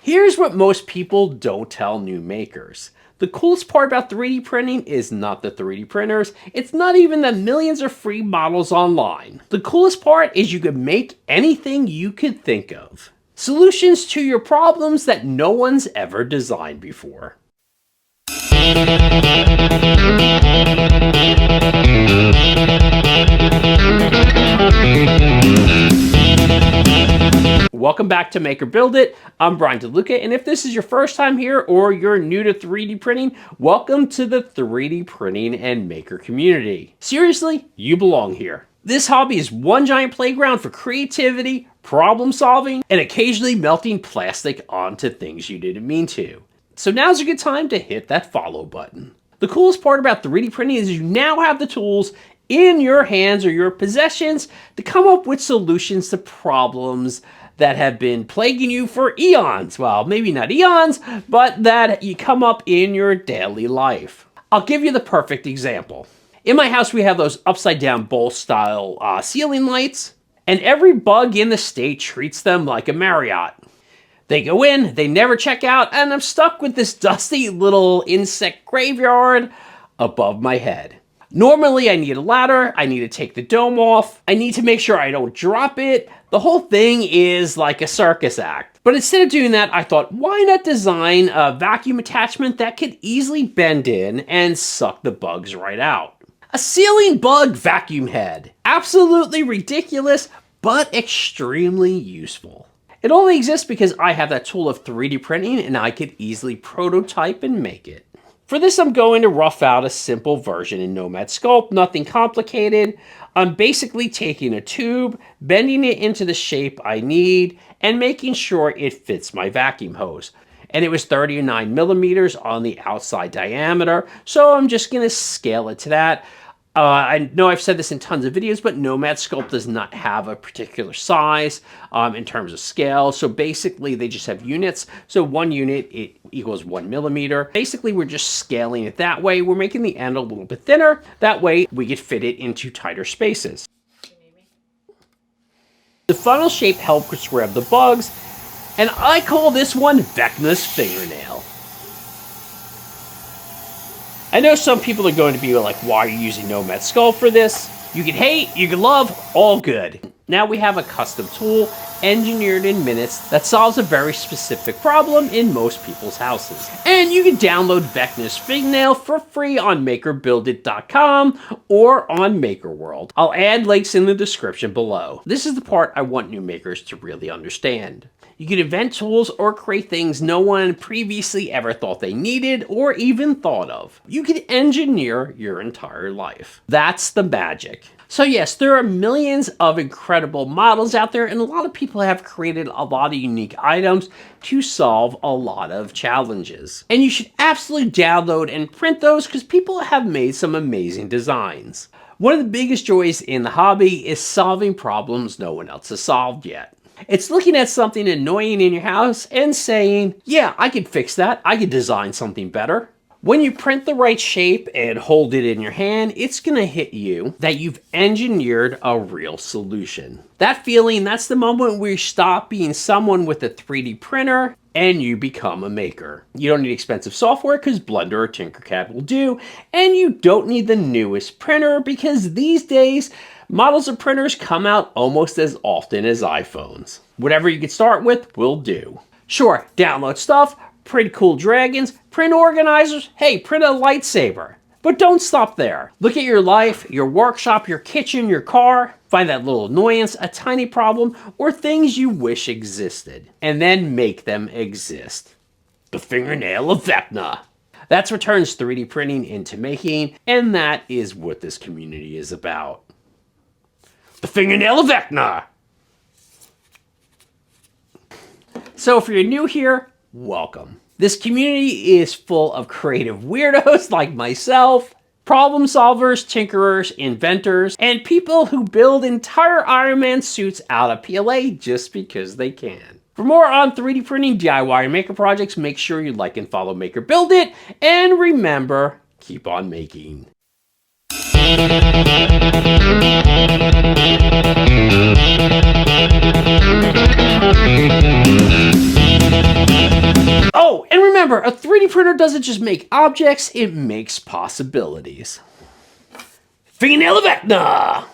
Here's what most people don't tell new makers. The coolest part about 3D printing is not the 3D printers. It's not even the millions of free models online. The coolest part is you can make anything you could think of. Solutions to your problems that no one's ever designed before. Welcome back to Make or Build It. I'm Brian DeLuca, and if this is your first time here or you're new to 3D printing, welcome to the 3D printing and maker community. Seriously, you belong here. This hobby is one giant playground for creativity, problem solving, and occasionally melting plastic onto things you didn't mean to. So now's a good time to hit that follow button. The coolest part about 3D printing is you now have the tools in your hands or your possessions to come up with solutions to problems that have been plaguing you for eons. Well, maybe not eons, but that you come up in your daily life. I'll give you the perfect example. In my house, we have those upside down bowl style ceiling lights, and every bug in the state treats them like a Marriott. They go in, they never check out, and I'm stuck with this dusty little insect graveyard above my head. Normally, I need a ladder, I need to take the dome off, I need to make sure I don't drop it. The whole thing is like a circus act. But instead of doing that, I thought, why not design a vacuum attachment that could easily bend in and suck the bugs right out? A ceiling bug vacuum head. Absolutely ridiculous, but extremely useful. It only exists because I have that tool of 3D printing and I could easily prototype and make it. For this, I'm going to rough out a simple version in Nomad Sculpt, nothing complicated. I'm basically taking a tube, bending it into the shape I need, and making sure it fits my vacuum hose. And it was 39 millimeters on the outside diameter, so I'm just going to scale it to that. I know I've said this in tons of videos, but Nomad Sculpt does not have a particular size in terms of scale. So basically, they just have units. So 1 unit, it equals 1 millimeter. Basically, we're just scaling it that way. We're making the end a little bit thinner. That way, we could fit it into tighter spaces. The funnel shape helps grab the bugs, and I call this one Vecna's Fingernail. I know some people are going to be like, why are you using Nomad Sculpt for this? You can hate, you can love, all good. Now we have a custom tool engineered in minutes that solves a very specific problem in most people's houses. And you can download Vecna's Fingernail for free on makerbuildit.com or on MakerWorld. I'll add links in the description below. This is the part I want new makers to really understand. You can invent tools or create things no one previously ever thought they needed or even thought of. You can engineer your entire life. That's the magic. So yes, there are millions of incredible models out there, and a lot of people have created a lot of unique items to solve a lot of challenges. And you should absolutely download and print those because people have made some amazing designs. One of the biggest joys in the hobby is solving problems no one else has solved yet. It's looking at something annoying in your house and saying, yeah, I could fix that. I could design something better. When you print the right shape and hold it in your hand, it's going to hit you that you've engineered a real solution. That feeling, that's the moment where you stop being someone with a 3D printer and you become a maker. You don't need expensive software because Blender or Tinkercad will do, and you don't need the newest printer because these days, models of printers come out almost as often as iPhones. Whatever you can start with will do. Sure, download stuff, print cool dragons, print organizers, hey, print a lightsaber. But don't stop there. Look at your life, your workshop, your kitchen, your car. Find that little annoyance, a tiny problem, or things you wish existed. And then make them exist. The Fingernail of Vecna. That's what turns 3D printing into making, and that is what this community is about. The Fingernail of Vecna! So if you're new here, welcome. This community is full of creative weirdos like myself, problem solvers, tinkerers, inventors, and people who build entire Iron Man suits out of PLA just because they can. For more on 3D printing, DIY, and maker projects, make sure you like and follow Maker Build It, and remember, keep on making. Oh, and remember, a 3D printer doesn't just make objects, it makes possibilities. Fingernail Vecna!